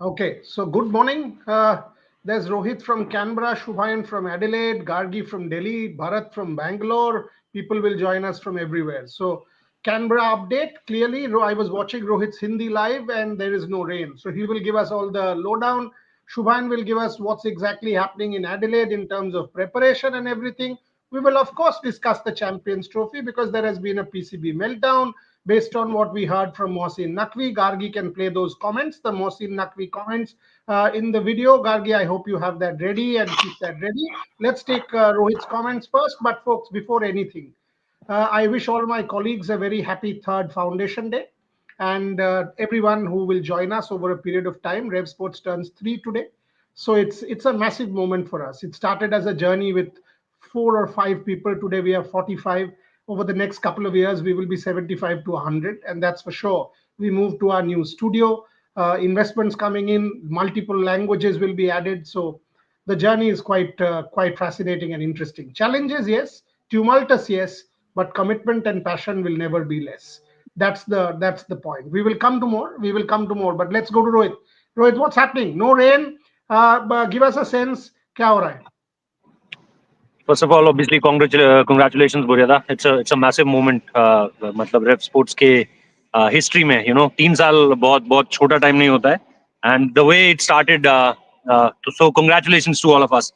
Okay, so good morning. There's Rohit from Canberra, Shubhayan from Adelaide, Gargi from Delhi, Bharat from Bangalore. People will join us from everywhere. So, Canberra update clearly. I was watching Rohit's Hindi live and there is no rain. So, he will give us all the lowdown. Shubhayan will give us what's exactly happening in Adelaide in terms of preparation and everything. We will, of course, discuss the Champions Trophy because there has been a PCB meltdown. Based on what we heard from Mohsin Naqvi, Gargi can play those comments, the Mohsin Naqvi comments in the video. Gargi, I hope you have that ready and keep that ready. Let's take Rohit's comments first. But folks, before anything, I wish all my colleagues a very happy third Foundation Day and everyone who will join us over a period of time. Rev Sports turns 3 today. So it's a massive moment for us. It started as a journey with 4 or 5 people. Today we have 45. Over the next couple of years, we will be 75 to 100, and that's for sure. We move to our new studio, investments coming in, multiple languages will be added. So the journey is quite fascinating and interesting. Challenges, yes. Tumultuous, yes. But commitment and passion will never be less. That's the point. We will come to more. We will come to more. But let's go to Rohit. Rohit, what's happening? No rain. But give us a sense. क्या हो रहा है? First of all, obviously, congratulations, Buryada. It's a massive moment. मतलब रेव sports के history में 3 साल बहुत बहुत छोटा टाइम नहीं होता है. And the way it started, so congratulations to all of us.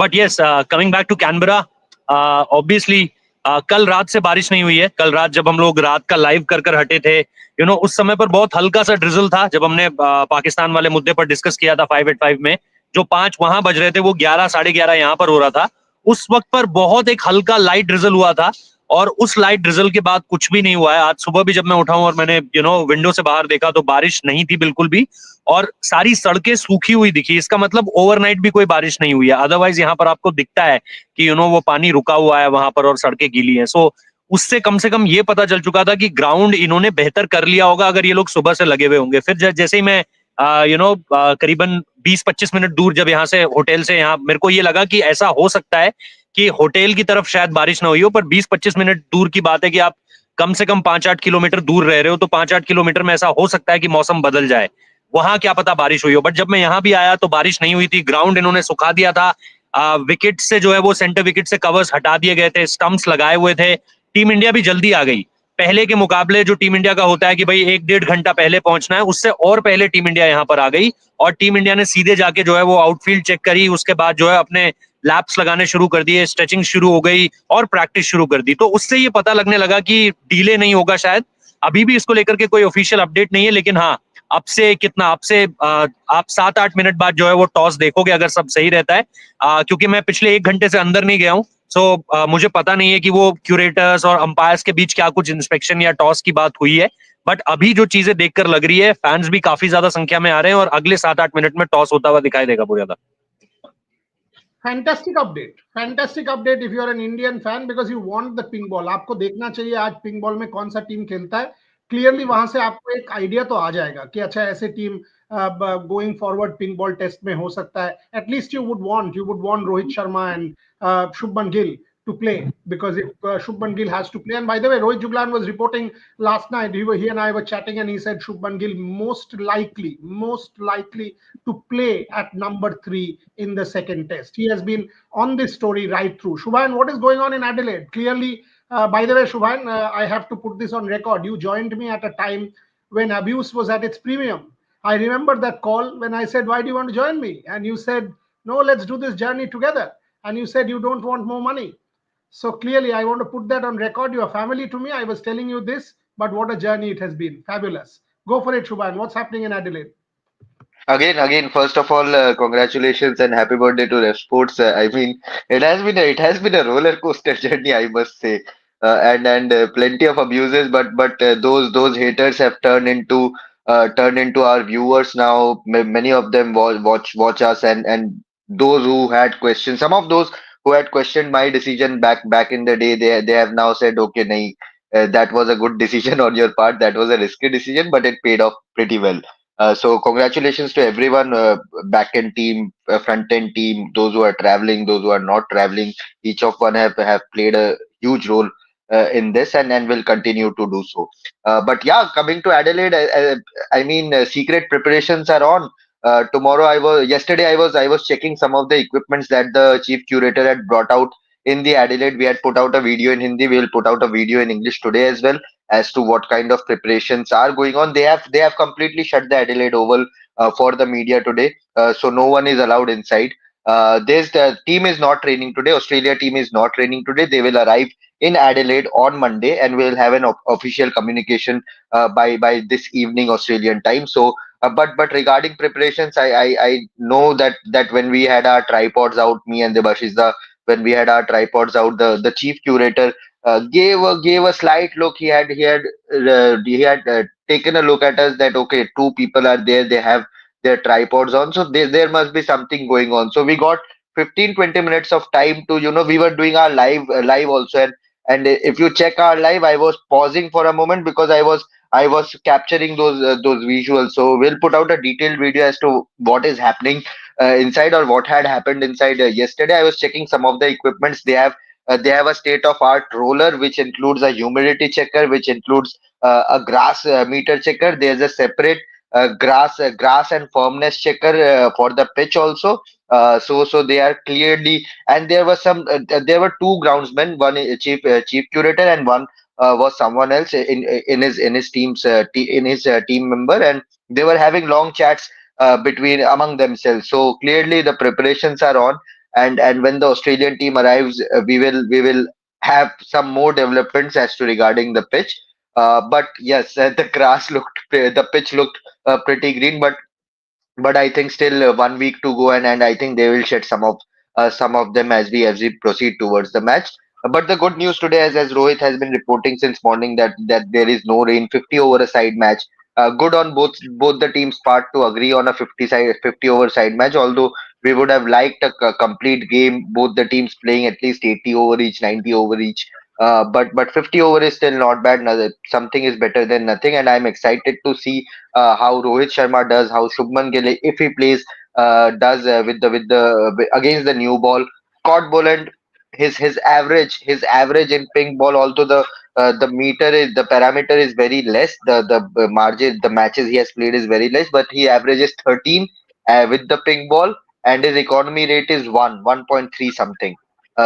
But yes, coming back to Canberra, obviously कल रात से बारिश नहीं हुई है. कल रात जब हम लोग रात का लाइव कर हटे थे, उस समय पर बहुत हल्का सा ड्रिजल था. जब हमने पाकिस्तान वाले मुद्दे पर डिस्कस किया था 585 में, जो 5 वहां बज रहे थे वो 11 11:30 यहाँ पर हो रहा था. उस वक्त पर बहुत एक हल्का लाइट ड्रिजल हुआ था और उस लाइट ड्रिजल के बाद कुछ भी नहीं हुआ है. आज सुबह भी जब मैं उठा हूं और मैंने विंडो से बाहर देखा तो बारिश नहीं थी बिल्कुल भी, और सारी सड़कें सूखी हुई दिखी. इसका मतलब ओवरनाइट भी कोई बारिश नहीं हुई है. अदरवाइज यहाँ पर आपको दिखता है कि वो पानी रुका हुआ है वहां पर और सड़कें गीली हैं. सो उससे कम से कम ये पता चल चुका था कि ग्राउंड इन्होंने बेहतर कर लिया होगा अगर ये लोग सुबह से लगे हुए होंगे. फिर जैसे ही मैं करीबन 20-25 मिनट दूर जब यहाँ से होटल से यहाँ, मेरे को ये लगा कि ऐसा हो सकता है कि होटल की तरफ शायद बारिश ना हुई हो, पर 20-25 मिनट दूर की बात है कि आप कम से कम 5-8 किलोमीटर दूर रह रहे हो, तो 5-8 किलोमीटर में ऐसा हो सकता है कि मौसम बदल जाए. वहां क्या पता बारिश हुई हो. बट जब मैं यहाँ भी आया तो बारिश नहीं हुई थी. ग्राउंड इन्होंने सुखा दिया था. विकेट से जो है वो सेंटर विकेट से कवर्स हटा दिए गए थे, स्टंप्स लगाए हुए थे. टीम इंडिया भी जल्दी आ गई. पहले के मुकाबले जो टीम इंडिया का होता है कि भाई 1-1.5 घंटा पहले पहुंचना है, उससे और पहले टीम इंडिया यहाँ पर आ गई और टीम इंडिया ने सीधे जाके जो है वो आउटफील्ड चेक करी. उसके बाद जो है अपने लैप्स लगाने शुरू कर दिए, स्ट्रेचिंग शुरू हो गई और प्रैक्टिस शुरू कर दी. तो उससे ये पता लगने लगा कि डिले नहीं होगा शायद. अभी भी इसको लेकर के कोई ऑफिशियल अपडेट नहीं है, लेकिन हाँ, अब से आप 7-8 मिनट बाद जो है वो टॉस देखोगे अगर सब सही रहता है. क्योंकि मैं पिछले 1 घंटे से अंदर नहीं गया हूँ, सो मुझे पता नहीं है कि वो क्यूरेटर्स और अंपायर्स के बीच क्या कुछ इंस्पेक्शन या टॉस की बात हुई है. बट अभी जो चीजें देखकर लग रही है, फैंस भी काफी ज्यादा संख्या में आ रहे हैं और अगले 7-8 मिनट में टॉस होता हुआ दिखाई देगा. बुरा था. Fantastic update if you are an Indian fan, because you want the pink ball. आपको देखना चाहिए आज पिंक बॉल में कौन सा टीम खेलता है. क्लियरली वहां से आपको एक आइडिया तो आ जाएगा कि अच्छा ऐसे team going forward pink ball test में हो सकता है. At least you would want Rohit Sharma and Shubman Gill to play, because if Shubman Gill has to play, and by the way, Rohit Juglan was reporting last night, he and I were chatting and he said Shubman Gill most likely to play at number 3 in the second test. He has been on this story right through. Shubhan, what is going on in Adelaide? Clearly, by the way, Shubhan, I have to put this on record. You joined me at a time when abuse was at its premium. I remember that call when I said, why do you want to join me? And you said, no, let's do this journey together. And you said you don't want more money. So clearly, I want to put that on record. You are family to me. I was telling you this, but what a journey it has been. Fabulous. Go for it, Shubhan. What's happening in Adelaide? Again, first of all, congratulations and happy birthday to Ref Sports. I mean, it has been a roller coaster journey, I must say, and plenty of abuses. But those haters have turned into our viewers now. Many of them watch us, and those who had questions, some of those who had questioned my decision back in the day, they have now said, okay, nahi, that was a good decision on your part. That was a risky decision, but it paid off pretty well. So congratulations to everyone, back end team, front end team, those who are traveling, those who are not traveling. Each of one have played a huge role in this, and will continue to do so. But yeah, coming to Adelaide, I mean, secret preparations are on. Yesterday I was checking some of the equipments that the chief curator had brought out in the Adelaide. We had put out a video in Hindi. We will put out a video in English today as well as to what kind of preparations are going on. They have completely shut the Adelaide Oval for the media today, so no one is allowed inside. There's the team is not training today. Australia team is not training today. They will arrive in Adelaide on Monday, and we'll have an official communication by this evening Australian time. So, but regarding preparations, I know that when we had our tripods out, me and Debashis, when we had our tripods out, the chief curator gave a slight look. He had taken a look at us that okay, two people are there. They have their tripods on, so there must be something going on. So we got 15-20 minutes of time to, we were doing our live also, and if you check our live, I was pausing for a moment because I was capturing those visuals. So we'll put out a detailed video as to what is happening inside, or what had happened inside. Yesterday I was checking some of the equipments they have a state of art roller, which includes a humidity checker, which includes a grass meter checker. There's a separate grass and firmness checker for the pitch also. So they are clearly, and there were two groundsmen, one chief curator, and one was someone else in his team member, and they were having long chats between among themselves. So clearly the preparations are on, and when the Australian team arrives, we will have some more developments as to regarding the pitch. But yes, the pitch looked pretty green, but I think still 1 week to go, and I think they will shed some of them as we proceed towards the match. But the good news today, as Rohit has been reporting since morning, that there is no rain. 50 over a side match. Good on both the teams' part to agree on a 50 over side match. Although we would have liked a complete game, both the teams playing at least 80 over each, 90 over each. But 50 over is still not bad. Something is better than nothing, and I'm excited to see how Rohit Sharma does, how Shubman Gill, if he plays, does against the new ball. Scott Boland, his average in pink ball, although the parameter is very less, the margin, the matches he has played is very less, but he averages 13 with the pink ball, and his economy rate is 1.3 something.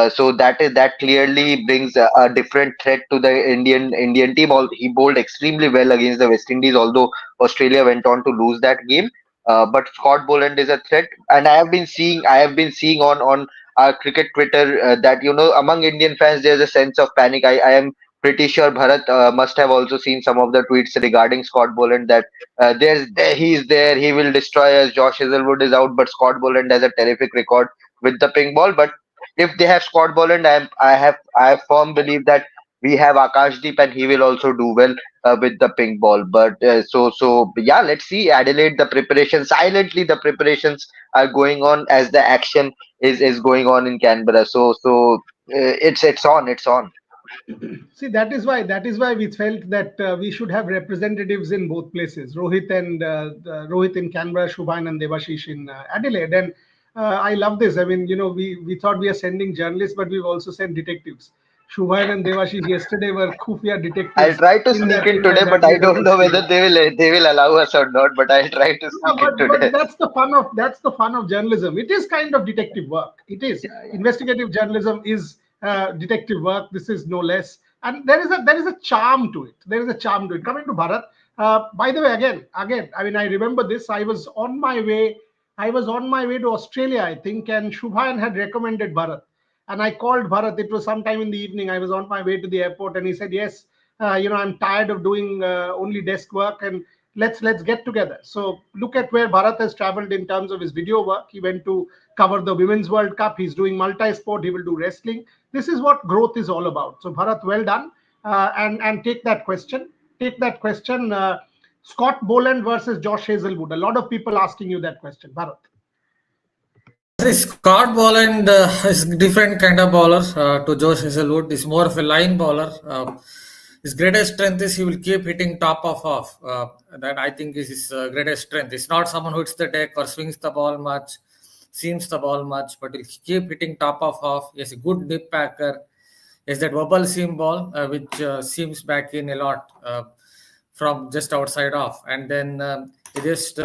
So that clearly brings a different threat to the Indian team. He bowled extremely well against the West Indies, although Australia went on to lose that game. But Scott Boland is a threat, and I have been seeing on our cricket Twitter that among Indian fans there's a sense of panic. I am pretty sure Bharat must have also seen some of the tweets regarding Scott Boland, that he's there, he will destroy us. Josh Hazelwood is out, but Scott Boland has a terrific record with the pink ball. But if they have Scott Boland, I have firm belief that we have Akashdeep, and he will also do well with the pink ball. But yeah, let's see. Adelaide, the preparations are going on as the action is going on in Canberra. It's on. See, that is why we felt that we should have representatives in both places. Rohit in Canberra, Shubhan and Devashish in Adelaide. And I love this. I mean, we thought we are sending journalists, but we've also sent detectives. Shubhan and Devashish yesterday were Khufia I'll detectives try to in sneak that in in that today, but I Adelaide don't Oval know whether Stadium. they will allow us or not. But I'll try to Yeah, sneak in but today. that's the fun of journalism. It is kind of detective work. It is Yeah, yeah. investigative journalism is detective work. This is no less, and there is a charm to it. There is a charm to it. Coming to Bharat, by the way, again, I mean, I remember this. I was on my way to Australia, I think, and Shubhan had recommended Bharat, and I called Bharat. It was sometime in the evening. I was on my way to the airport, and he said, "Yes, I'm tired of doing only desk work, and let's get together." So look at where Bharat has traveled in terms of his video work. He went to cover the Women's World Cup. He's doing multi-sport. He will do wrestling. This is what growth is all about. So Bharat, well done, and take that question. Take that question. Scott Boland versus Josh Hazelwood. A lot of people asking you that question, Bharat. This Scott Boland is different kind of bowler to Josh Hazelwood. Is more of a line bowler. His greatest strength is he will keep hitting top of off. That I think is his greatest strength. It's not someone who hits the deck or swings the ball much, seams the ball much, but he'll keep hitting top of off. He has a good nip packer. He has that wobble seam ball which seams back in a lot from just outside off, and then he just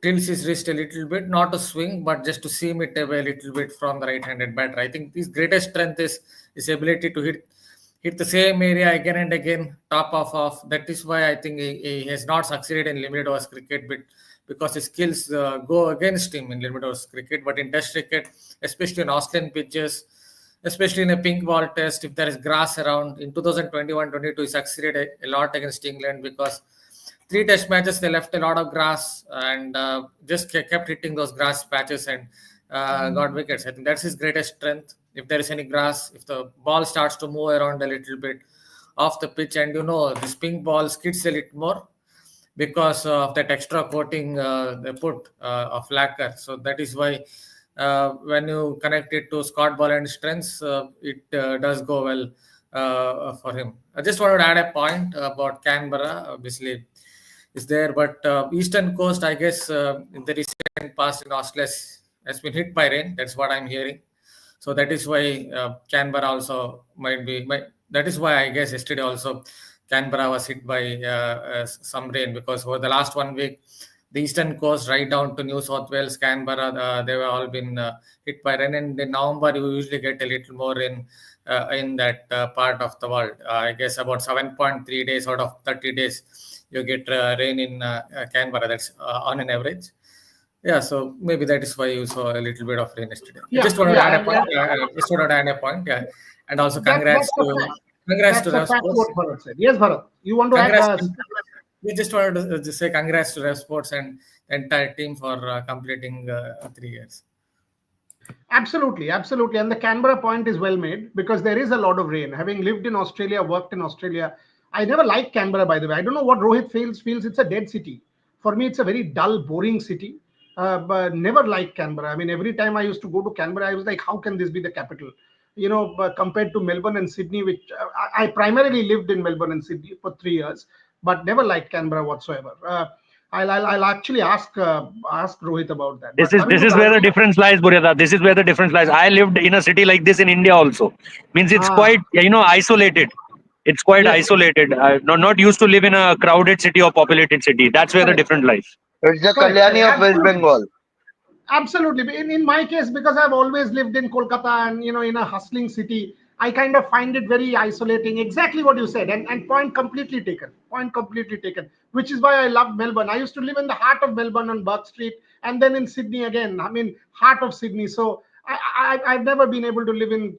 tilts his wrist a little bit, not to swing, but just to seam it away a little bit from the right-handed batter. I think his greatest strength is his ability to hit the same area again and again, top off. That is why I think he has not succeeded in limited overs cricket, because his skills go against him in limited overs cricket. But in Test cricket, especially in Australian pitches, especially in a pink ball test, if there is grass around, in 2021-22, he succeeded a lot against England, because 3 test matches they left a lot of grass and just kept hitting those grass patches and got wickets. I think that's his greatest strength. If there is any grass, if the ball starts to move around a little bit off the pitch, and this pink ball skids a little more because of that extra coating they put of lacquer. So that is why when you connect it to Scott Boland's strengths, it does go well for him. I just wanted to add a point about Canberra. Obviously, is there, but Eastern Coast, I guess, in the recent past in Australia has been hit by rain. That's what I'm hearing. So that is why Canberra also might be. That is why I guess yesterday also Canberra was hit by some rain, because over the last 1 week, the Eastern Coast right down to New South Wales, Canberra, they were all been hit by rain. And in November, you usually get a little more in that part of the world. I guess about 7.3 days out of 30 days, you get rain in Canberra. That's on an average. Yeah, so maybe that is why you saw a little bit of rain yesterday. Just wanted to add a point. Just wanted to add a point. Yeah, and also congrats to That's what Bharat said. Yes, Bharat, you want to add? We just wanted to just say congrats to Rev Sports and the entire team for completing 3 years. Absolutely. And the Canberra point is well made, because there is a lot of rain. Having lived in Australia, worked in Australia, I never liked Canberra, by the way. I don't know what Rohit feels. It's a dead city. For me, it's a very dull, boring city. But never liked Canberra. I mean, every time I used to go to Canberra, I was like, how can this be the capital? Compared to Melbourne and Sydney, which I primarily lived in Melbourne and Sydney for 3 years, but never liked Canberra whatsoever. I'll actually ask Rohit about that. This is where the difference lies, Buryada. This is where the difference lies. I lived in a city like this in India also. Means it's quite isolated. It's quite isolated. Not used to live in a crowded city or populated city. That's where the difference lies. It's the Kalyani of West Bengal. Absolutely. In my case, because I've always lived in Kolkata and in a hustling city, I kind of find it very isolating. Exactly what you said, and point completely taken. Which is why I love Melbourne. I used to live in the heart of Melbourne on Burke Street, and then in Sydney again. I mean, heart of Sydney. So I've never been able to live in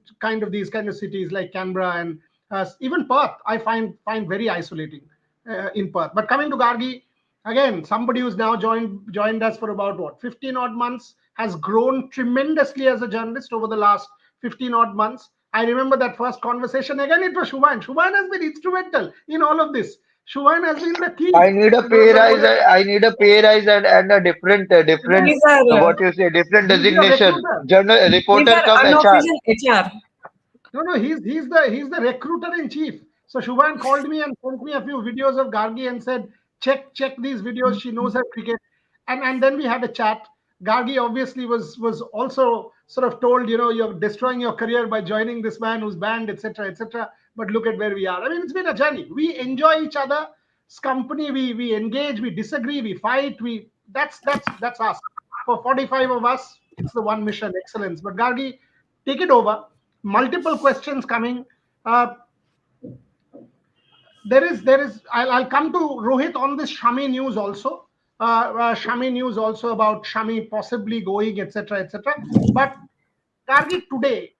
these kind of cities like Canberra and even Perth. I find very isolating in Perth. But coming to Gargi. Again, somebody who's now joined us for about 15 odd months, has grown tremendously as a journalist over the last 15 odd months. I remember that first conversation. Again, it was Shubhayan. Shubhayan has been instrumental in all of this. Shubhayan has been the key. I need a pay rise. I need a pay rise and a different what you say, different designation. Journal reporter come HR. HR. No, he's the recruiter in chief. So Shubhayan called me and sent me a few videos of Gargi and said, check these videos. She knows her cricket, and then we had a chat. Gargi obviously was also sort of told, you're destroying your career by joining this man who's banned, etc., etc. But look at where we are. I mean, it's been a journey. We enjoy each other's company. We engage. We disagree. We fight. That's us. For 45 of us, it's the one mission: excellence. But Gargi, take it over. Multiple questions coming. There is. I'll come to Rohit on this Shami news also. Shami news also about Shami possibly going, etc., etc. But Gargi, today,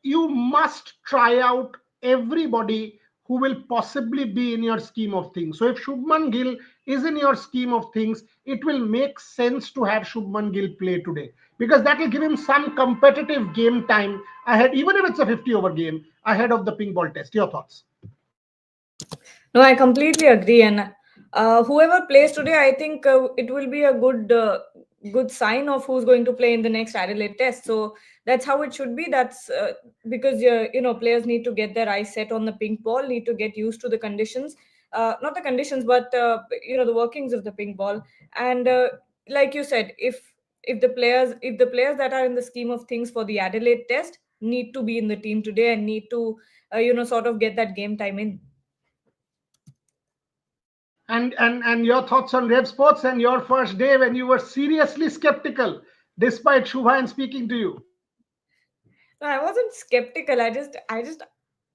you must try out everybody who will possibly be in your scheme of things. So if Shubman Gill is in your scheme of things, it will make sense to have Shubman Gill play today, because that will give him some competitive game time ahead, even if it's a 50-over game ahead of the pink ball test. Your thoughts? No, I completely agree. And whoever plays today, I think it will be a good sign of who's going to play in the next Adelaide test. So that's how it should be. That's because players need to get their eyes set on the pink ball, need to get used to the conditions, not the conditions, but the workings of the pink ball. And like you said, if the players that are in the scheme of things for the Adelaide test need to be in the team today and need to sort of get that game time in. And your thoughts on Rev Sports and your first day when you were seriously skeptical, despite Shubhayan speaking to you. No, I wasn't skeptical.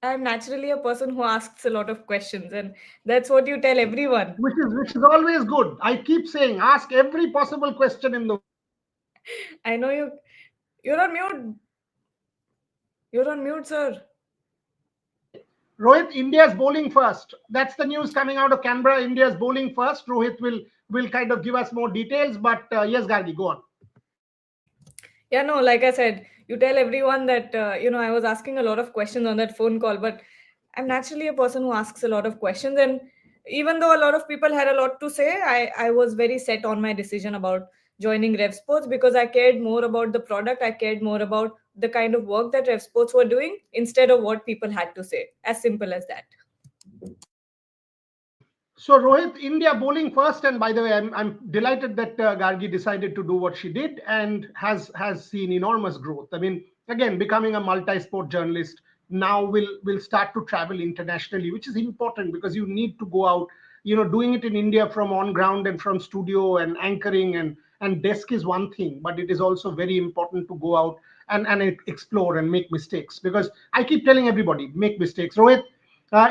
I'm naturally a person who asks a lot of questions, and that's what you tell everyone. Which is always good. I keep saying, ask every possible question in the. I know you're on mute. You're on mute, sir. Rohit, India's bowling first. That's the news coming out of Canberra. India's bowling first. Rohit will kind of give us more details. But yes, Gargi, go on. Yeah, no, like I said, you tell everyone that, I was asking a lot of questions on that phone call, but I'm naturally a person who asks a lot of questions. And even though a lot of people had a lot to say, I was very set on my decision about joining Rev Sports because I cared more about the product. I cared more about the kind of work that Rev Sports were doing instead of what people had to say. As simple as that. So Rohit, India bowling first, and by the way, I'm delighted that Gargi decided to do what she did and has seen enormous growth. I mean, again, becoming a multi-sport journalist now will start to travel internationally, which is important because you need to go out. Doing it in India from on ground and from studio and anchoring and desk is one thing, but it is also very important to go out and explore and make mistakes because I keep telling everybody make mistakes. Rohit,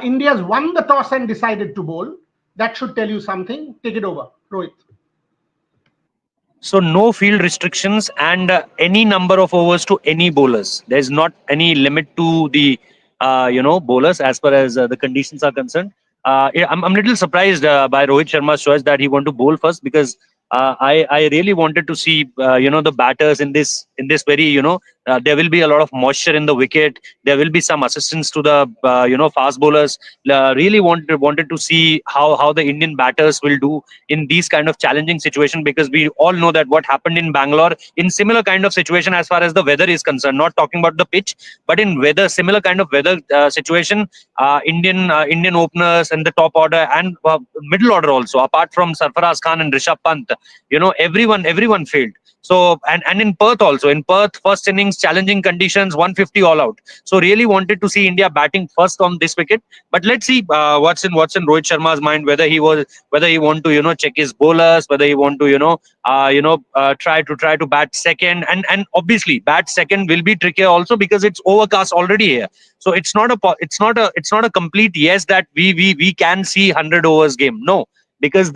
India's won the toss and decided to bowl. That should tell you something. Take it over, Rohit. So no field restrictions and any number of overs to any bowlers. There's not any limit to the bowlers as far as the conditions are concerned. Yeah, I'm a little surprised by Rohit Sharma's choice that he want to bowl first because I really wanted to see the batters in this very there will be a lot of moisture in the wicket. There will be some assistance to the fast bowlers. Really wanted to see how the Indian batters will do in these kind of challenging situation because we all know that what happened in Bangalore in similar kind of situation as far as the weather is concerned, not talking about the pitch, but in weather, similar kind of weather situation, Indian openers and the top order and middle order also, apart from Sarfaraz Khan and Rishabh Pant, everyone failed. So and in Perth also, first innings, challenging conditions, 150 all out. So really wanted to see India batting first on this wicket. But let's see what's in Rohit Sharma's mind, whether he want to check his bowlers, whether he want to try to bat second, and obviously bat second will be trickier also because it's overcast already here. So it's not a complete yes that we can see 100 overs game. No, because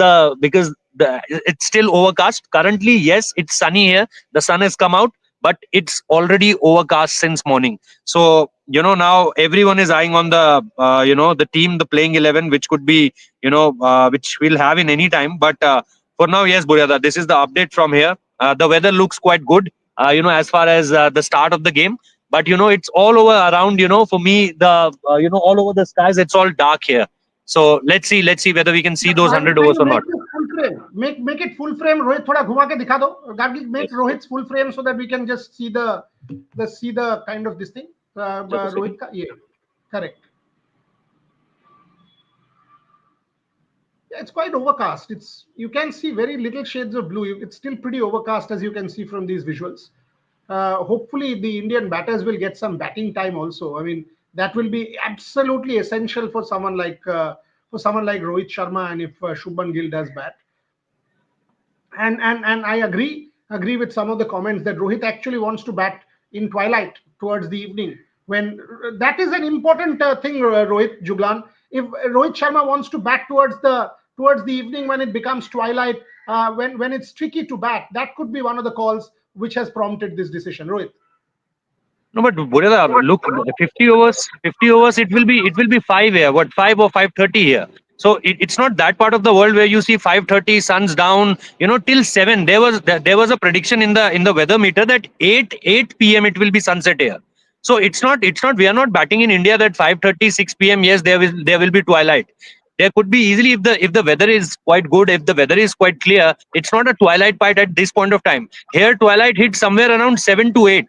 it's still overcast currently. Yes, it's sunny here, the sun has come out, but it's already overcast since morning. So now everyone is eyeing on the team, the playing 11, which could be which we'll have in any time. But for now, yes, Buryada, this is the update from here. The weather looks quite good as far as the start of the game, but it's all over around. For me, the all over the skies, it's all dark here. So let's see whether we can see those 100 overs or not. Make it full frame. Rohit, thoda ghuma ke dikha do. Gargi, make Rohit's full frame so that we can just see the kind of this thing. Rohit ka, yeah, correct. Yeah, it's quite overcast. You can see very little shades of blue. It's still pretty overcast as you can see from these visuals. Hopefully the Indian batters will get some batting time also. I mean, that will be absolutely essential for someone like Rohit Sharma, and if Shubman Gill does bat. And I agree with some of the comments that Rohit actually wants to bat in twilight towards the evening. When that is an important thing, Rohit Juglan. If Rohit Sharma wants to bat towards the evening when it becomes twilight, when it's tricky to bat, that could be one of the calls which has prompted this decision, Rohit. No, but Buryada, look, 50 overs, it will be 5 here. What, 5 or 5:30 here? So it's not that part of the world where you see 5:30, sun's down. Till 7. There was a prediction in the weather meter that 8 p.m. it will be sunset here. So it's not. We are not batting in India that 5:30, 6 p.m. Yes, there will be twilight. There could be easily if the weather is quite good, if the weather is quite clear. It's not a twilight part at this point of time. Here, twilight hits somewhere around 7 to 8.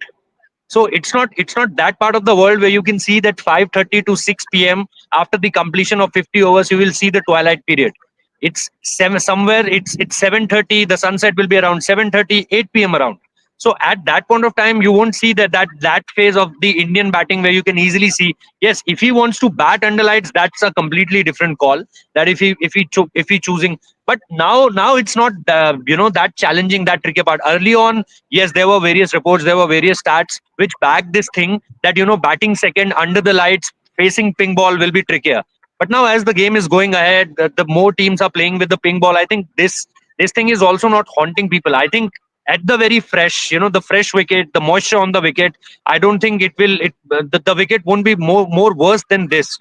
So it's not that part of the world where you can see that 5:30 to 6 p.m. after the completion of 50 overs, you will see the twilight period. It's somewhere it's 7:30. The sunset will be around 7:30, 8 p.m. around. So at that point of time, you won't see that phase of the Indian batting where you can easily see, yes, if he wants to bat under lights, that's a completely different call. That if he choosing, but now it's not that challenging, that tricky part. Early on, yes, there were various reports, there were various stats which back this thing that batting second under the lights facing ping ball will be trickier. But now as the game is going ahead, the more teams are playing with the ping ball. I think this thing is also not haunting people. I think at the very fresh, the fresh wicket, the moisture on the wicket, I don't think the wicket won't be more worse than this,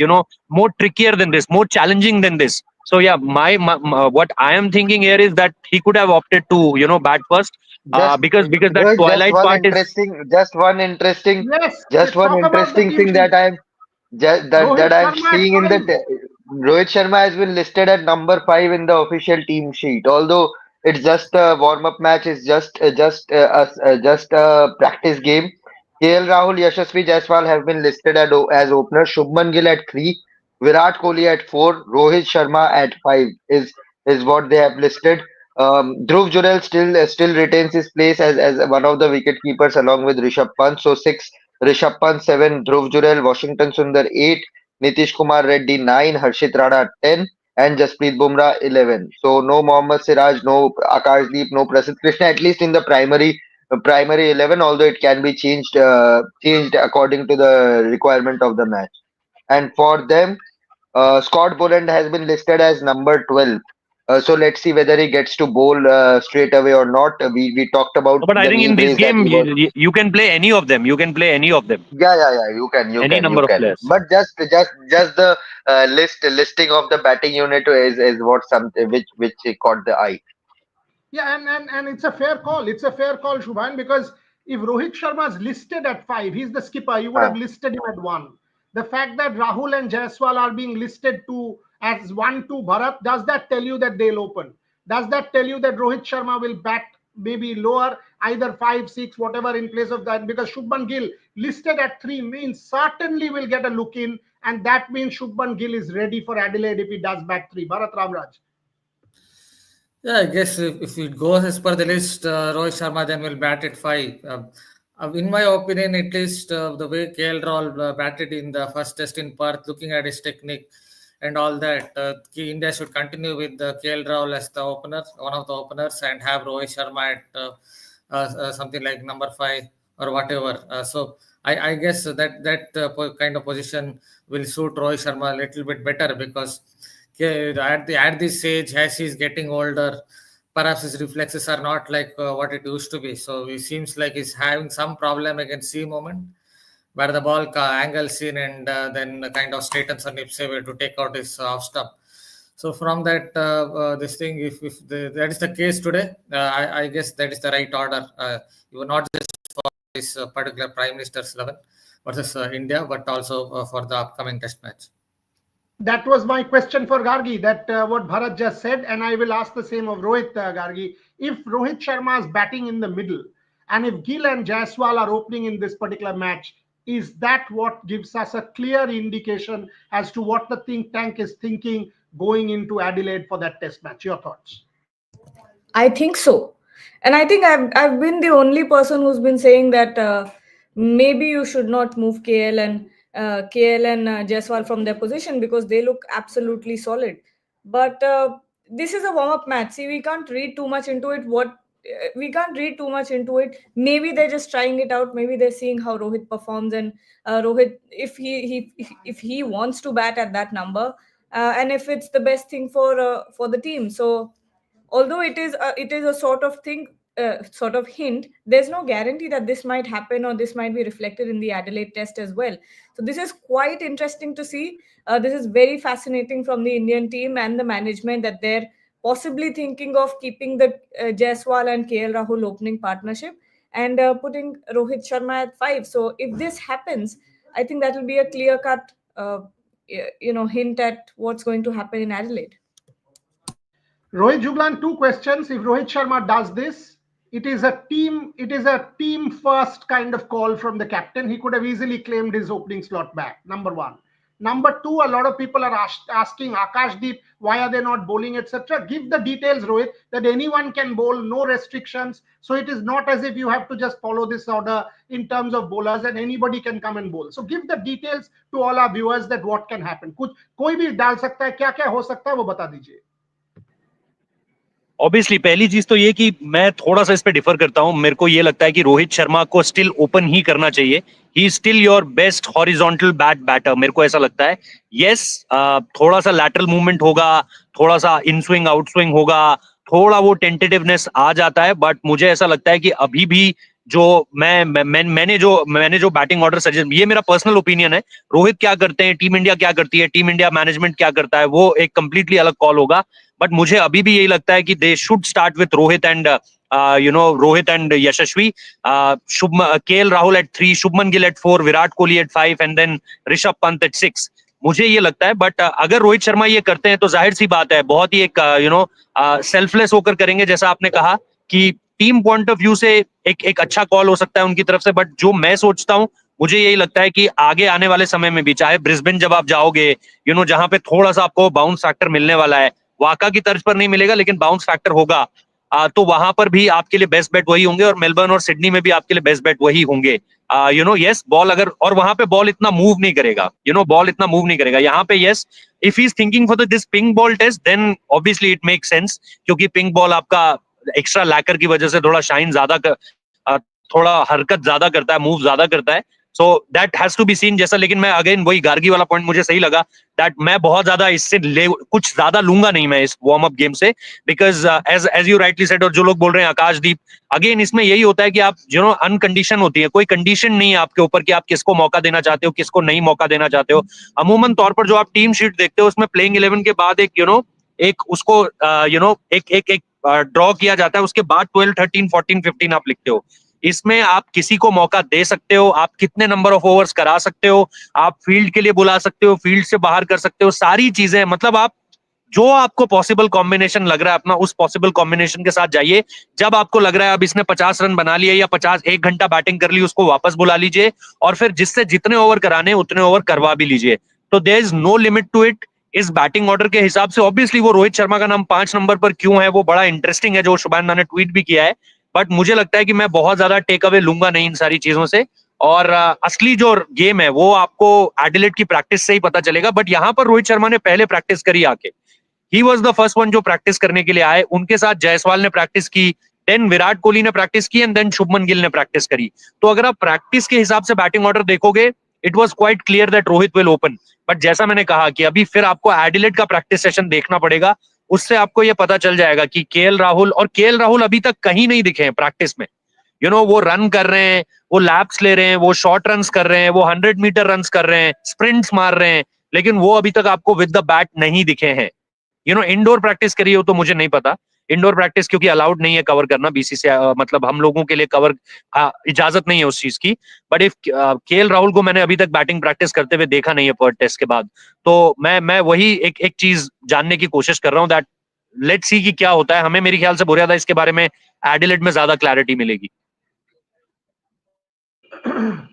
more trickier than this, more challenging than this. So yeah, my what I am thinking here is that he could have opted to bat first, Just because that Rohit, twilight part is. Yes, just let's one talk about the interesting team thing sheet. that Rohit I'm Sharma at seeing in the 5. Rohit Sharma has been listed at number 5 in the official team sheet. Although it's just a warm-up match, it's just a practice game. KL Rahul, Yashasvi Jaiswal have been listed as openers. Shubman Gill at 3, Virat Kohli at 4, Rohit Sharma at 5 is what they have listed. Dhruv Jurel still retains his place as one of the wicket keepers along with Rishabh Pant. So 6 Rishabh Pant, 7 Dhruv Jurel, Washington Sundar 8, Nitish Kumar Reddy 9, Harshit Rana 10, and Jasprit Bumrah 11. So no Mohammad Siraj, no Akashdeep, no Prasidh Krishna, at least in the primary 11, although it can be changed according to the requirement of the match. And for them, Scott Boland has been listed as number 12. So let's see whether he gets to bowl straight away or not. We talked about But I the think knee in this brace that game he was. you can play any of them. You can play any of them, Yeah. any You number of can. players. But just the listing of the batting unit is what something which caught the eye. Yeah, and it's a fair call. It's a fair call, Shubhan, because if Rohit Sharma is listed at 5, he's the skipper. You would Uh, have listed him at 1. The fact that Rahul and Jaiswal are being listed to as 1, 2 Bharat, does that tell you that they'll open? Does that tell you that Rohit Sharma will bat maybe lower, either 5, 6, whatever in place of that? Because Shubman Gill listed at 3 means certainly will get a look in, and that means Shubman Gill is ready for Adelaide if he does bat 3. Bharat Ramraj. Yeah, I guess if it goes as per the list, Rohit Sharma then will bat at 5. In my opinion, at least the way KL Rahul batted in the first test in Perth, looking at his technique and all that, India should continue with KL Rahul as the opener, one of the openers, and have Rohit Sharma at something like number 5 or whatever. So I guess kind of position will suit Rohit Sharma a little bit better because at this age, as he's getting older, perhaps his reflexes are not like what it used to be. So it seems like he's having some problem against C moment, where the ball angles in and then kind of straightens on hips away to take out his off stump. So from that, this thing, if that is the case today, I guess that is the right order. You were not just for this particular Prime Minister's 11 versus India, but also for the upcoming Test match. That was my question for Gargi, that what Bharat just said, and I will ask the same of Rohit, Gargi. If Rohit Sharma is batting in the middle, and if Gill and Jaiswal are opening in this particular match, is that what gives us a clear indication as to what the think tank is thinking going into Adelaide for that test match? Your thoughts? I think so. And I think I've been the only person who's been saying that maybe you should not move KL and Jaiswal from their position because they look absolutely solid. But this is a warm-up match. See, we can't read too much into it. We can't read too much into it. Maybe they're just trying it out. Maybe they're seeing how Rohit performs, and Rohit, if he wants to bat at that number, and if it's the best thing for the team. So although it is a sort of thing, sort of hint, there's no guarantee that this might happen or this might be reflected in the Adelaide test as well. So this is quite interesting to see. This is very fascinating from the Indian team and the management that they're possibly thinking of keeping the Jaiswal and KL Rahul opening partnership and putting Rohit Sharma at 5. So if this happens, I think that will be a clear cut hint at what's going to happen in Adelaide. Rohit Juglan, 2 questions. If Rohit Sharma does this, it is a team first kind of call from the captain. He could have easily claimed his opening slot back. Number 1. Number two, a lot of people are asking Akashdeep, why are they not bowling, etc. Give the details, Rohit, that anyone can bowl, no restrictions. So it is not as if you have to just follow this order in terms of bowlers and anybody can come and bowl. So give the details to all our viewers that what can happen. कुछ कोई भी डाल सकता है, क्या क्या हो सकता है वो बता दीजिए. ऑब्वियसली पहली चीज तो ये कि मैं थोड़ा सा इस पे डिफर करता हूं. मेरे को ये लगता है कि रोहित शर्मा को स्टिल ओपन ही करना चाहिए. He is still your best horizontal batter. मेरे को ऐसा लगता है. यस, थोड़ा सा लैटरल मूवमेंट होगा, थोड़ा सा इन स्विंग आउट स्विंग होगा, थोड़ा वो टेंटेटिवनेस आ जाता है. बट मुझे ऐसा लगता है कि अभी भी जो मैंने जो बैटिंग ऑर्डर सजेस्ट, ये मेरा पर्सनल ओपिनियन है. रोहित क्या करते हैं, टीम इंडिया क्या करती है, टीम इंडिया मैनेजमेंट क्या करता है, वो एक कंप्लीटली अलग कॉल होगा. बट मुझे अभी भी यही लगता है कि they should start with Rohit and Rohit and Yashasvi, KL Rahul at 3, Shubman Gill at 4, Virat Kohli at 5 and then Rishabh Pant at 6. मुझे ये लगता है. बट अगर रोहित शर्मा ये करते हैं तो जाहिर सी बात है बहुत ही एक सेल्फलेस होकर करेंगे, जैसा आपने कहा कि टीम पॉइंट ऑफ व्यू से एक अच्छा कॉल हो सकता है उनकी तरफ से. बट जो मैं सोचता हूं, मुझे यही लगता है कि आगे आने वाले समय में भी, चाहे ब्रिस्बेन जब आप जाओगे, जहां पे थोड़ा सा आपको बाउंस फैक्टर मिलने वाला है, वाका की तर्ज पर नहीं मिलेगा लेकिन बाउंस फैक्टर होगा, तो वहां पर भी आपके लिए बेस्ट बैट वही होंगे और मेलबर्न और सिडनी में भी आपके लिए बेस्ट बैट वही होंगे. यस, बॉल अगर, और वहां पे बॉल इतना मूव नहीं करेगा, बॉल इतना मूव नहीं करेगा. यहाँ पे yes, if he is thinking for this pink ball test, then obviously it make sense, क्योंकि पिंक बॉल आपका एक्स्ट्रा लैकर की वजह से थोड़ा शाइन ज्यादा थोड़ा हरकत ज्यादा करता है, मूव ज्यादा करता है. So that has to be seen. जैसा, लेकिन मैं अगेन वही गार्गी वाला पॉइंट मुझे सही लगा, दैट मैं बहुत ज्यादा इससे कुछ ज्यादा लूंगा नहीं मैं इस वार्म अप गेम से, because as you rightly said, और जो लोग बोल रहे हैं आकाशदीप, अगेन इसमें यही होता है कि आप अनकंडीशन होती है, कोई कंडीशन नहीं है आपके ऊपर कि आप किसको मौका देना चाहते हो, किसको नहीं मौका देना चाहते हो. अमूमन तौर पर जो आप टीम शीट देखते हो उसमें प्लेइंग 11 के बाद एक उसको एक ड्रॉ किया जाता है, उसके बाद 12, 13, 14, 15 आप लिखते हो. इसमें आप किसी को मौका दे सकते हो, आप कितने नंबर ऑफ ओवर्स करा सकते हो, आप फील्ड के लिए बुला सकते हो, फील्ड से बाहर कर सकते हो, सारी चीजें, मतलब आप जो आपको पॉसिबल कॉम्बिनेशन लग रहा है अपना, उस पॉसिबल कॉम्बिनेशन के साथ जाइए. जब आपको लग रहा है अब इसने 50 रन बना लिए या 1 घंटा बैटिंग कर ली, उसको वापस बुला लीजिए और फिर जिससे जितने ओवर कराने उतने ओवर करवा भी लीजिए. तो there is no limit to it. इस बैटिंग ऑर्डर के हिसाब से ऑब्वियसली वो रोहित शर्मा का नाम 5 नंबर पर क्यों है, वो बड़ा इंटरेस्टिंग है, जो शुभानंदा ने ट्वीट भी किया है. बट मुझे लगता है कि मैं बहुत ज्यादा टेक अवे लूंगा नहीं इन सारी चीजों से. और असली जो गेम है वो आपको एडिलेड की प्रैक्टिस से ही पता चलेगा. बट यहाँ पर रोहित शर्मा ने पहले प्रैक्टिस करी आके, he was the first one जो प्रैक्टिस करने के लिए आए. उनके साथ जायसवाल ने प्रैक्टिस की, देन विराट कोहली ने प्रैक्टिस की एंड देन शुभमन गिल ने प्रैक्टिस करी. तो अगर आप प्रैक्टिस के हिसाब से बैटिंग ऑर्डर देखोगे, it was quite clear that Rohit will open. But जैसा मैंने कहा कि अभी फिर आपको एडिलेड का प्रैक्टिस सेशन देखना पड़ेगा, उससे आपको ये पता चल जाएगा कि केएल राहुल अभी तक कहीं नहीं दिखे हैं प्रैक्टिस में. वो रन कर रहे हैं, वो लैप्स ले रहे हैं, वो शॉर्ट रन्स कर रहे हैं, वो 100 मीटर रन्स कर रहे हैं, स्प्रिंट्स मार रहे हैं, लेकिन वो अभी तक आपको विद द बैट नहीं दिखे हैं. इंडोर प्रैक्टिस करी हो तो मुझे नहीं पता. इंडोर प्रैक्टिस क्योंकि अलाउड नहीं है कवर करना बीसीसीआई, मतलब हम लोगों के लिए कवर इजाजत नहीं है उस चीज की. बट इफ केएल राहुल को मैंने अभी तक बैटिंग प्रैक्टिस करते हुए देखा नहीं है पर्थ टेस्ट के बाद, तो मैं वही एक चीज जानने की कोशिश कर रहा हूँ, दैट लेट्स सी कि क्या होता है. हमें, मेरे ख्याल से बुरियादा इसके बारे में एडिलेड में ज्यादा क्लैरिटी मिलेगी.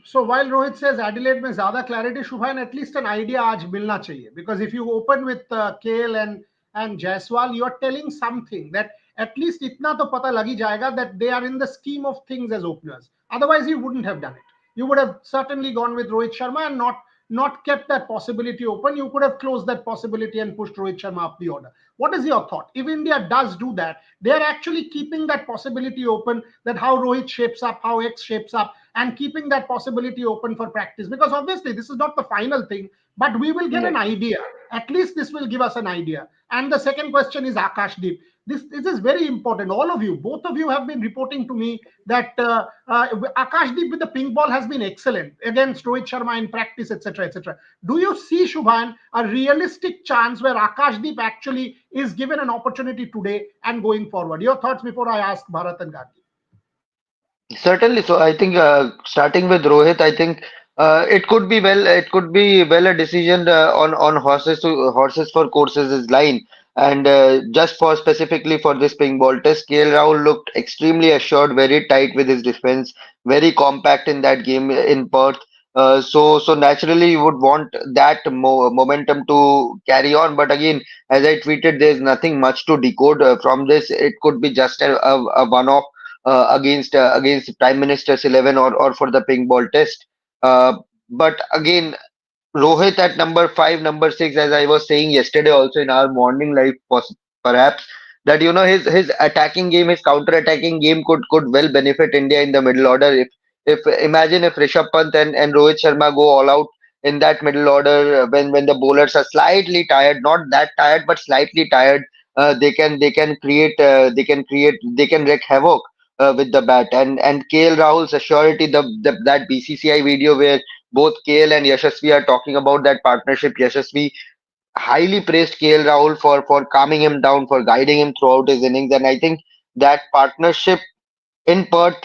So while Rohit says Adelaide में ज्यादा clarity, Shubhan, at least an idea आज मिलना चाहिए, because if you open with KL and Jaiswal, you are telling something that at least इतना तो पता लग ही जाएगा that they are in the scheme of things as openers. Otherwise, you wouldn't have done it. You would have certainly gone with Rohit Sharma and not kept that possibility open. You could have closed that possibility and pushed Rohit Sharma up the order. What is your thought? If India does do that, they are actually keeping that possibility open, that how Rohit shapes up, how X shapes up, and keeping that possibility open for practice. Because obviously this is not the final thing, but we will get an idea. At least this will give us an idea. And the second question is Akashdeep. This is very important. All of you, both of you have been reporting to me that Akashdeep with the pink ball has been excellent against Rohit Sharma in practice, etc., etc. Do you see, Shubhan, a realistic chance where Akashdeep actually is given an opportunity today and going forward? Your thoughts before I ask Bharat and Gargi. Certainly. So I think starting with Rohit, I think it could be well a decision on horses for courses is line. And just for specifically for this pink ball test, KL Rahul looked extremely assured, very tight with his defense, very compact in that game in Perth. So naturally you would want that momentum to carry on. But again, as I tweeted, there's nothing much to decode from this. It could be just a one-off against Prime Minister's 11 or for the pink ball test. But again, Rohit at number 5, number 6, as I was saying yesterday also in our morning live, perhaps that his attacking game, his counter-attacking game could well benefit India in the middle order. If imagine if Rishabh Pant and Rohit Sharma go all out in that middle order when the bowlers are slightly tired, not that tired but slightly tired, they can wreak havoc with the bat. And KL Rahul's assurity, that BCCI video where both KL and Yashasvi are talking about that partnership. Yashasvi highly praised KL Rahul for calming him down, for guiding him throughout his innings, and I think that partnership in Perth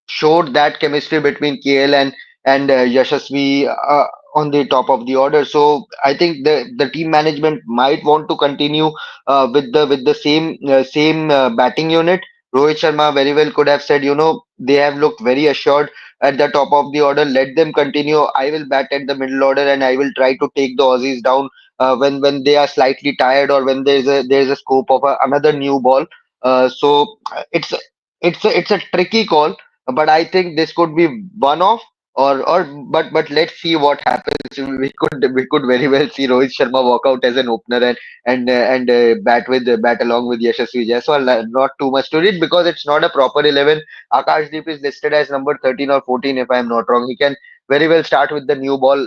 showed that chemistry between KL and Yashasvi on the top of the order. So I think the team management might want to continue with the same batting unit. Rohit Sharma very well could have said, they have looked very assured at the top of the order. Let them continue. I will bat at the middle order and I will try to take the Aussies down when they are slightly tired or when there's a scope of another new ball. It's it's a tricky call, but I think this could be one off or but let's see what happens. We could very well see Rohit Sharma walk out as an opener and bat along with Yashasvi Jaiswal. Not too much to read because it's not a proper 11. Akashdeep is listed as number 13 or 14 if I'm not wrong. He can very well start with the new ball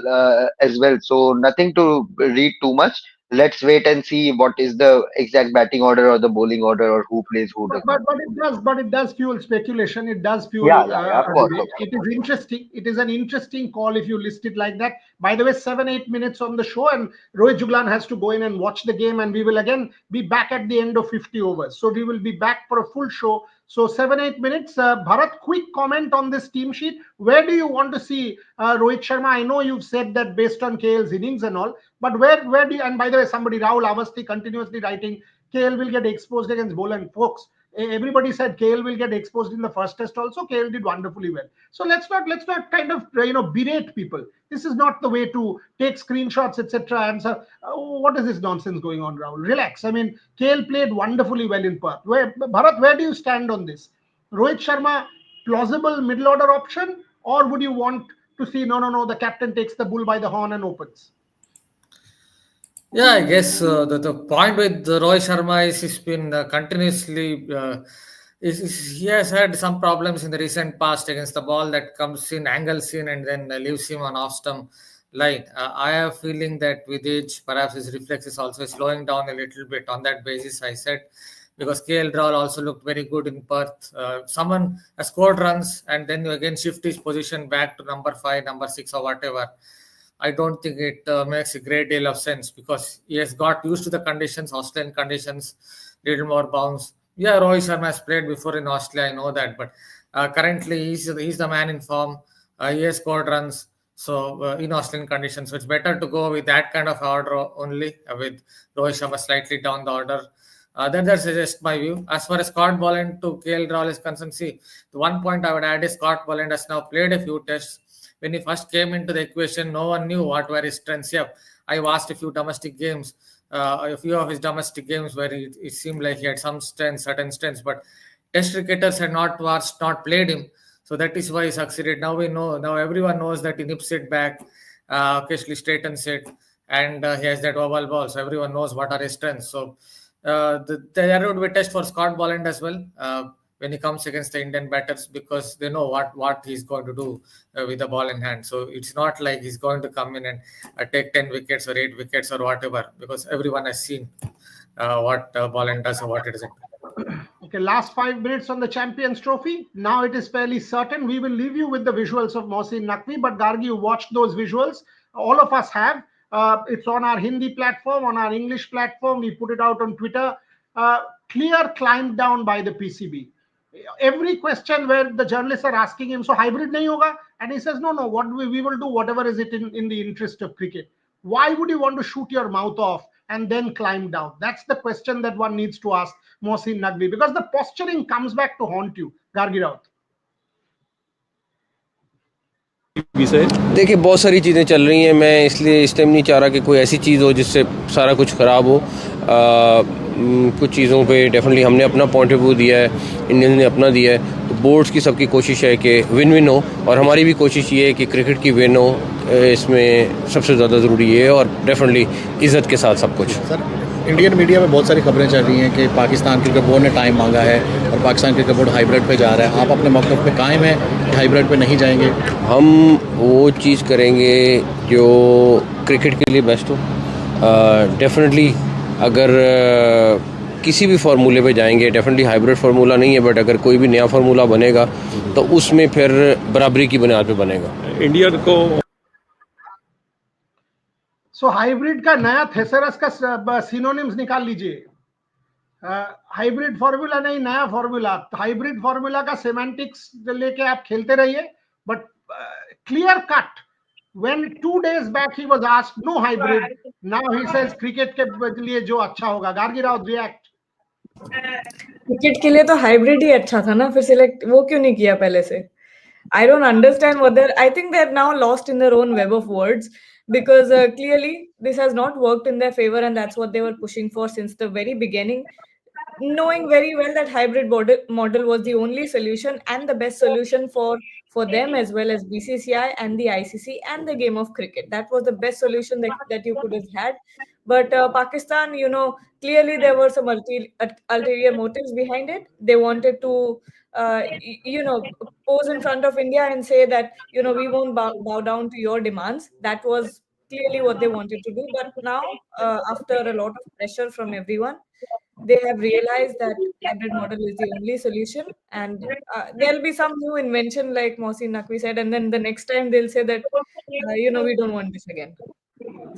as well. So nothing to read too much. Let's wait and see what is the exact batting order or the bowling order or who plays who But, does but not. but it does fuel speculation. It does Yeah, fuel yeah, yeah, of a course, of debate. It course. is interesting. It is an interesting call if you list it like that. By the way, 7-8 minutes on the show, and Rohit Juglan has to go in and watch the game, and we will again be back at the end of 50 overs. So we will be back for a full show. So 7-8 minutes. Bharat, quick comment on this team sheet. Where do you want to see Rohit Sharma? I know you've said that based on KL's innings and all, but where do you? And by the way, somebody Rahul Avasti continuously writing KL will get exposed against Boland, folks. Everybody said KL will get exposed in the first test also. KL did wonderfully well. So let's not kind of berate people. This is not the way to take screenshots, etc. And so what is this nonsense going on, Rahul? Relax. I mean, KL played wonderfully well in Perth. Bharat, where do you stand on this? Rohit Sharma, plausible middle order option, or would you want to see no, the captain takes the bull by the horn and opens? Yeah, I guess the point with Roy Sharma is he's been continuously he has had some problems in the recent past against the ball that comes in, angles in, and then leaves him on off stump line. I have a feeling that with age, perhaps his reflex is also slowing down a little bit. On that basis, I said because KL Rahul also looked very good in Perth. Someone has scored runs and then you again shift his position back to number 5, number 6, or whatever. I don't think it makes a great deal of sense because he has got used to the conditions, Australian conditions, little more bounce. Yeah, Rohit Sharma has played before in Australia, I know that, but currently he's the man in form. He has scored runs, so in Australian conditions, so it's better to go with that kind of order only with Rohit Sharma slightly down the order. That's just my view. As far as Scott Boland to KL Rahul is concerned, see, the one point I would add is Scott Boland has now played a few tests. When he first came into the equation, no one knew what were his strengths. Yeah, I watched a few domestic games, a few of his domestic games where it seemed like he had some strengths, certain strengths, but test cricketers had not watched, not played him. So that is why he succeeded. Now we know, now everyone knows that he nips it back, occasionally straightens it, and he has that oval ball. So everyone knows what are his strengths. So there would be a test for Scott Boland as well. When he comes against the Indian batters because they know what he's going to do with the ball in hand. So it's not like he's going to come in and take 10 wickets or 8 wickets or whatever because everyone has seen what Boland does or what it isn't. Okay, last 5 minutes on the Champions Trophy. Now it is fairly certain. We will leave you with the visuals of Mohsin Naqvi, but Gargi, you watched those visuals. All of us have. It's on our Hindi platform, on our English platform. We put it out on Twitter. Clear climb down by the PCB. Every question where the journalists are asking him, so hybrid nahi hoga? And he says, no, what we will do whatever is it in the interest of cricket. Why would you want to shoot your mouth off and then climb down? That's the question that one needs to ask Mohsin Naqvi because the posturing comes back to haunt you. Gargi Raut. से? देखिए बहुत सारी चीज़ें चल रही हैं, मैं इसलिए इस टाइम नहीं चाह रहा कि कोई ऐसी चीज़ हो जिससे सारा कुछ ख़राब हो। कुछ चीज़ों पे डेफिनेटली हमने अपना पॉइंट ऑफ व्यू दिया है, इंडियंस ने अपना दिया है, तो बोर्ड्स की सबकी कोशिश है कि विन विन हो, और हमारी भी कोशिश ये है कि क्रिकेट की विन हो। इसमें सबसे ज़्यादा ज़रूरी है, और डेफिनेटली इज़्ज़त के साथ सब कुछ। सर, इंडियन मीडिया में बहुत सारी खबरें चल रही हैं कि पाकिस्तान क्रिकेट बोर्ड ने टाइम मांगा है और पाकिस्तान क्रिकेट बोर्ड हाइब्रिड पे जा रहा है। आप अपने मौक़िफ़ पे कायम हैं कि हाइब्रिड पे नहीं जाएंगे? हम वो चीज़ करेंगे जो क्रिकेट के लिए बेस्ट हो। डेफिनेटली अगर किसी भी फार्मूले पे जाएंगे, डेफिनेटली हाइब्रिड फार्मूला नहीं है, बट अगर कोई भी नया फार्मूला बनेगा तो उसमें फिर बराबरी की बुनियाद पे बनेगा। इंडिया को सो हाइब्रिड का नया थेसरस का सिनोनिम्स निकाल लीजिए। हाइब्रिड फॉर्मूला नहीं, नया फॉर्मूला। हाइब्रिड फॉर्मूला का सेमेंटिक्स लेके आप खेलते रहिए, but clear cut when 2 days back he was asked no hybrid, now he says cricket के लिए जो अच्छा होगा। गार्गी राव, रिएक्ट। क्रिकेट के लिए तो हाइब्रिड ही अच्छा था ना, फिर सिलेक्ट वो क्यों नहीं किया पहले से? I don't understand what they're. I think they're now lost in their own web of words, because clearly this has not worked in their favor, and that's what they were pushing for since the very beginning, knowing very well that hybrid model was the only solution and the best solution for them, as well as BCCI and the ICC and the game of cricket. That was the best solution that you could have had. But Pakistan, clearly there were some ulterior motives behind it. They wanted to pose in front of India and say that we won't bow down to your demands. That was clearly what they wanted to do. But now, after a lot of pressure from everyone, they have realized that hybrid model is the only solution, and there'll be some new invention, like Mohsin Naqvi said, and then the next time they'll say that we don't want this again.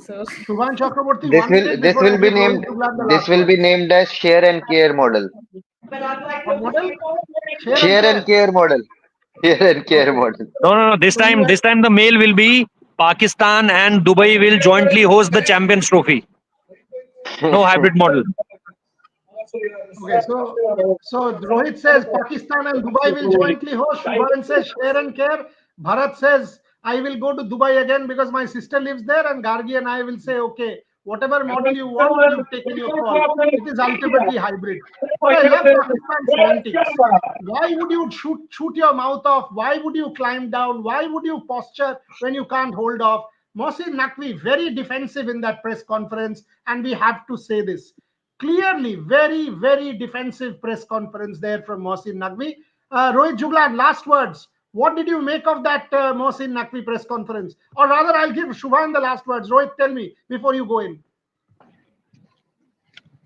So Shubhan Chakraborty, This 1 will minute this before will I be give Rohit named Shukla the this last will be word. named as share and care model. What model? Share and care model. Share and care Okay. model. No. This So you time the mail will be Pakistan and Dubai will jointly host the Champions Trophy. No hybrid model. Okay, so Rohit says Pakistan and Dubai will jointly host. Shubhan says share and care. Bharat says I will go to Dubai again because my sister lives there, and Gargi and I will say, okay, whatever model you want, you've taken your call. It is ultimately hybrid. But I love Pakistan semantics. Why would you shoot your mouth off? Why would you climb down? Why would you posture when you can't hold off? Mohsin Naqvi very defensive in that press conference, and we have to say this. Clearly, very, very defensive press conference there from Mohsin Naqvi. Rohit Juglan, last words. What did you make of that Mohsin Naqvi press conference? Or rather, I'll give Shubhan the last words. Rohit, tell me before you go in.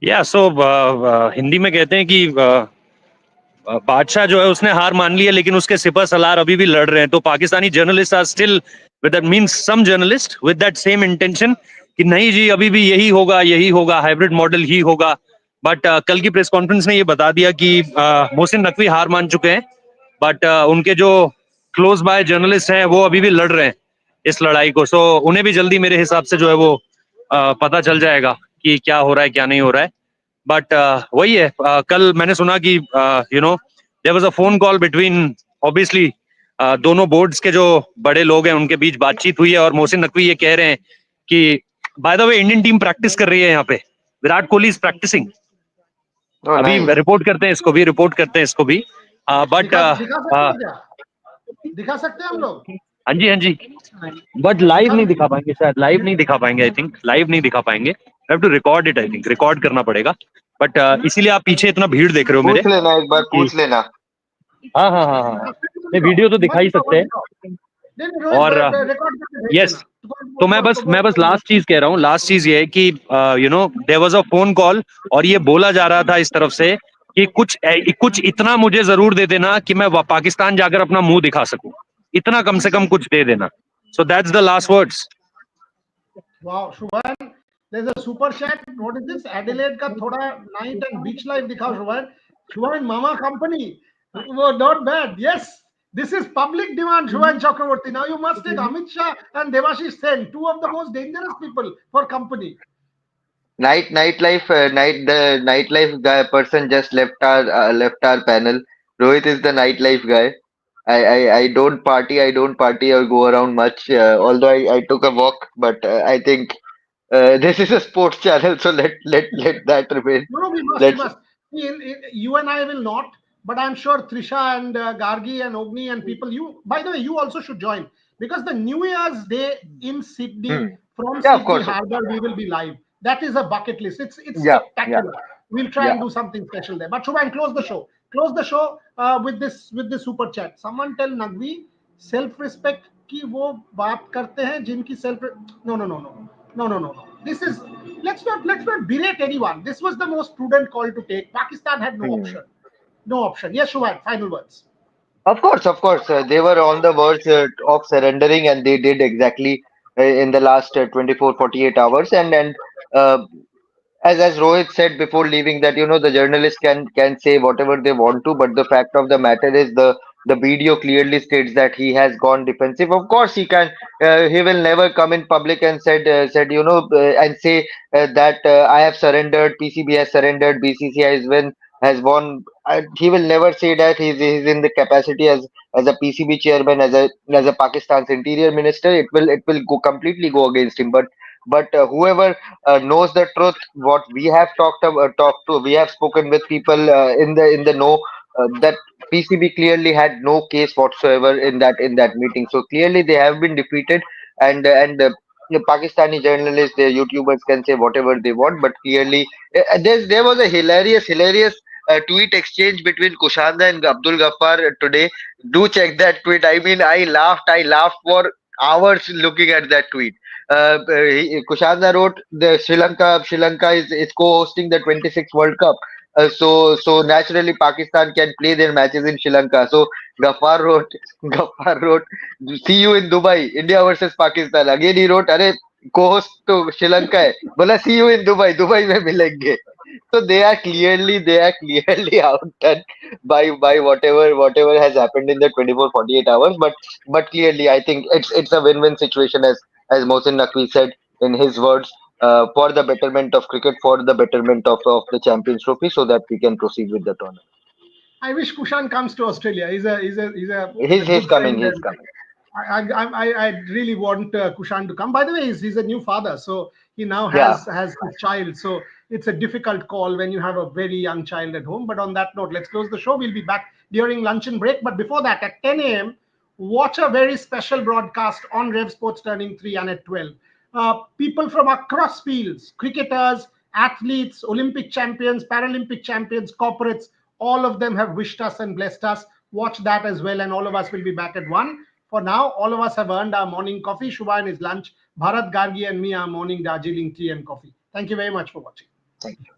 या सो हिंदी में कहते हैं कि बादशाह जो है उसने हार मान ली है, लेकिन उसके सिपह सलार अभी भी लड़ रहे हैं। तो Pakistani journalist are still with that, means some journalist with that same intention कि नहीं जी अभी भी यही होगा, हाइब्रिड मॉडल ही होगा। बट कल की प्रेस कॉन्फ्रेंस ने ये बता दिया कि मोहसिन नकवी हार मान चुके हैं, बट उनके जो क्लोज बाय जर्नलिस्ट हैं वो अभी भी लड़ रहे हैं इस लड़ाई को। सो उन्हें भी जल्दी मेरे हिसाब से जो है वो पता चल जाएगा कि क्या हो रहा है क्या नहीं हो रहा है। बट वही है, कल मैंने सुना कि there was a phone call between, obviously दोनों बोर्ड्स के जो बड़े लोग हैं उनके बीच बातचीत हुई है, और मोहसिन नकवी ये कह रहे हैं कि by the way Indian team practice कर रही है यहाँ पे, Virat Kohli is practising. Oh, अभी nice. रिपोर्ट करते हैं इसको भी, बट दिखा सकते हैं हम लोग? हाँ जी, बट लाइव नहीं दिखा पाएंगे शायद, आई थिंक लाइव नहीं दिखा पाएंगे। Have to record it, I think record करना पड़ेगा। बट इसीलिए आप पीछे इतना भीड़ देख रहे हो मेरे। पूछ लेना एक बार, पूछ लेना। हाँ, ये वीडियो तो दिखा ही सकते हैं। और यस, तो मैं बस लास्ट चीज कह रहा हूँ। लास्ट चीज ये है कि there was a phone call, और ये बोला जा रहा था इस तरफ से कि कुछ इतना मुझे जरूर दे देना कि मैं पाकिस्तान जाकर अपना मुंह दिखा सकूं, इतना कम से कम कुछ दे देना। So that's the last words. Wow, Shubhan, there's a super chat. What is this? Adelaide का थोड़ा night and beach life दिखाओ Shubhan. Shubhan, Mama Company. Oh, not bad. Yes, this is public demand, Shubhan Chakraborty. Now you must take Amit Shah and Devashish Sen, two of the most dangerous people for company. The nightlife guy person just left our panel. Rohit is the nightlife guy. I don't party. I don't party or go around much. Although I took a walk, but I think this is a sports channel, so let that remain. No, no, we must, we Let's. must. You and I will not, but I'm sure Trisha and Gargi and Ogni and people. You, by the way, you also should join because the New Year's Day in Hmm. Sydney, from Yeah, of Sydney course. Harbour, we will be live. That is a bucket list. It's Yeah, yeah, spectacular. We'll try yeah. and do something special there. But Shubhan, close the show. Close the show with this super chat. Someone tell Nagvi self respect की वो बात करते हैं जिनकी self. No, no, no, no, no, no, no, no. This is, let's not berate anyone. This was the most prudent call to take. Pakistan had no Hmm. option. No option. Yes, Shubhan, final words. Of course, of course. They were on the verge of surrendering, and they did exactly in the last 24, 48 hours. And uh, as Rohit said before leaving, that the journalists can say whatever they want to, but the fact of the matter is the video clearly states that he has gone defensive. Of course, he will never come in public and said and say that I have surrendered, PCB has surrendered, BCCI has won. He will never say that he's in the capacity as a PCB chairman, as a Pakistan's interior minister. It will go completely go against him. But whoever knows the truth, what we have talked to, we have spoken with people in the know, that PCB clearly had no case whatsoever in that meeting. So clearly they have been defeated, and Pakistani journalists, the YouTubers can say whatever they want, but clearly there was a hilarious tweet exchange between Kushanda and Abdul Ghaffar today. Do check that tweet. I mean, I laughed for hours looking at that tweet. Kushanda wrote the Sri Lanka is co-hosting the 26th World Cup. So naturally Pakistan can play their matches in Sri Lanka. So Ghaffar wrote Ghaffar wrote, see you in Dubai, India versus Pakistan. Again he wrote, अरे co-host तो श्रीलंका है, बोला see you in Dubai में मिलेंगे. So they are clearly outdone by whatever has happened in the 24 48 hours. But clearly I think it's a win-win situation, as Mohsin Naqvi said in his words, for the betterment of cricket, for the betterment of the Champions Trophy, so that we can proceed with the tournament. I wish Kushan comes to Australia. He's a He's good coming. friend, He's and coming. I really want Kushan to come. By the way, he's a new father, so he now Yeah. has a child. So it's a difficult call when you have a very young child at home. But on that note, let's close the show. We'll be back during lunch and break. But before that, at 10 a.m., watch a very special broadcast on Rev Sports Turning 3 and at 12. People from across fields, cricketers, athletes, Olympic champions, Paralympic champions, corporates, all of them have wished us and blessed us. Watch that as well, and all of us will be back at 1. For now, all of us have earned our morning coffee. Shubha and his lunch. Bharat, Gargi, and me, our morning Darjeeling tea and coffee. Thank you very much for watching. Thank you.